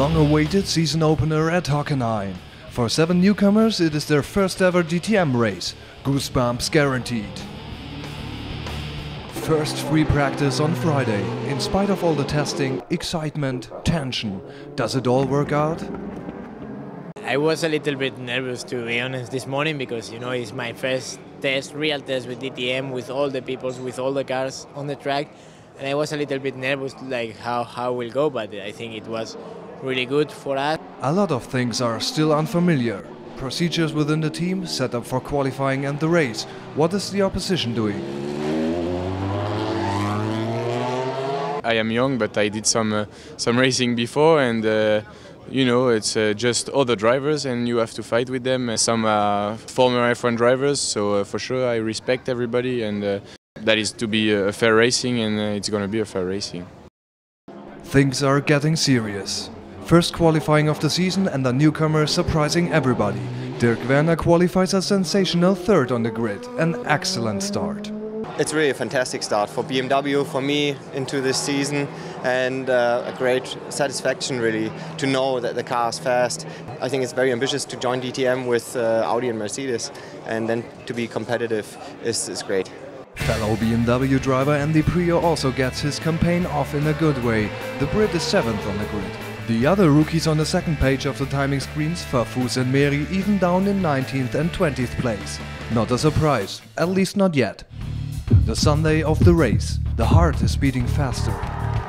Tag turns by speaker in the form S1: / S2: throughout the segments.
S1: long-awaited season opener at Hockenheim. For 7 newcomers, it is their first ever DTM race. Goosebumps guaranteed. First free practice on Friday. In spite of all the testing, excitement, tension, does it all work out?
S2: I was a little bit nervous, to be honest, this morning because, you know, it's my first test, real test with DTM, with all the people, with all the cars on the track. And I was a little bit nervous, like how it will go, but I think it was really good for us.
S1: A lot of things are still unfamiliar. Procedures within the team, set up for qualifying and the race. What is the opposition doing?
S3: I am young, but I did some racing before, and you know, it's just other drivers, and you have to fight with them. Some former F1 drivers, so for sure I respect everybody, and that is to be a fair racing, and it's going to be a fair racing.
S1: Things are getting serious. First qualifying of the season and a newcomer surprising everybody. Dirk Werner qualifies a sensational third on the grid, an excellent start.
S4: It's really a fantastic start for BMW, for me, into this season, and a great satisfaction really to know that the car is fast. I think it's very ambitious to join DTM with Audi and Mercedes, and then to be competitive is great.
S1: Fellow BMW driver Andy Prio also gets his campaign off in a good way. The Brit is 7th on the grid. The other rookies on the second page of the timing screens, Farfus and Meri, even down in 19th and 20th place. Not a surprise, at least not yet. The Sunday of the race. The heart is beating faster.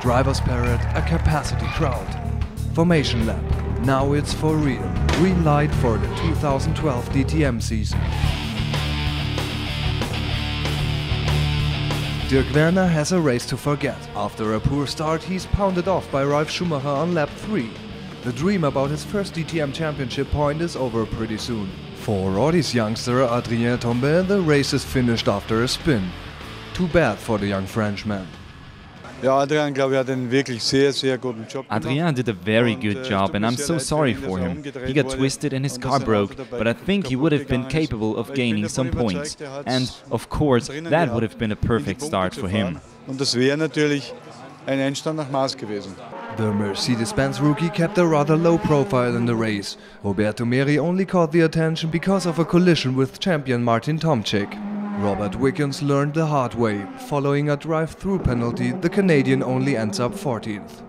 S1: Driver's parade, a capacity crowd. Formation lap. Now it's for real. Green light for the 2012 DTM season. Dirk Werner has a race to forget. After a poor start, he's pounded off by Ralf Schumacher on lap 3. The dream about his first DTM championship point is over pretty soon. For Audi's youngster Adrien Tombe, the race is finished after a spin. Too bad for the young Frenchman.
S5: Adrien did a very good job, and I'm so sorry for him. He got twisted and his car broke, but I think he would have been capable of gaining some points. And, of course, that would have been a perfect start for him.
S1: The Mercedes-Benz rookie kept a rather low profile in the race. Roberto Meri only caught the attention because of a collision with champion Martin Tomczyk. Robert Wickens learned the hard way. Following a drive-through penalty, the Canadian only ends up 14th.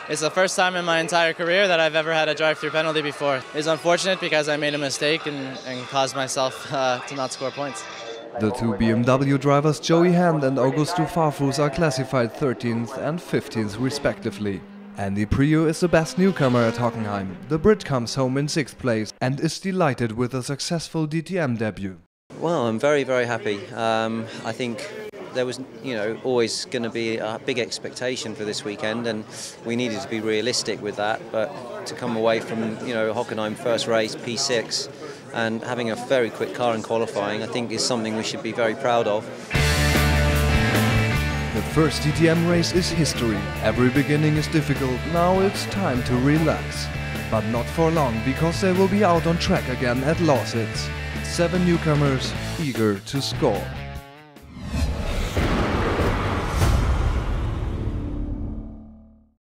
S6: It's the first time in my entire career that I've ever had a drive-through penalty before. It's unfortunate because I made a mistake and caused myself to not score points.
S1: The two BMW drivers Joey Hand and Augusto Farfus are classified 13th and 15th respectively. Andy Prio is the best newcomer at Hockenheim. The Brit comes home in 6th place and is delighted with a successful DTM debut.
S7: Well, I'm very, very happy. I think there was, always going to be a big expectation for this weekend, and we needed to be realistic with that. But to come away from, Hockenheim first race, P6, and having a very quick car in qualifying, I think is something we should be very proud of.
S1: The first DTM race is history. Every beginning is difficult. Now it's time to relax. But not for long, because they will be out on track again at Lausitz. 7 newcomers eager to score.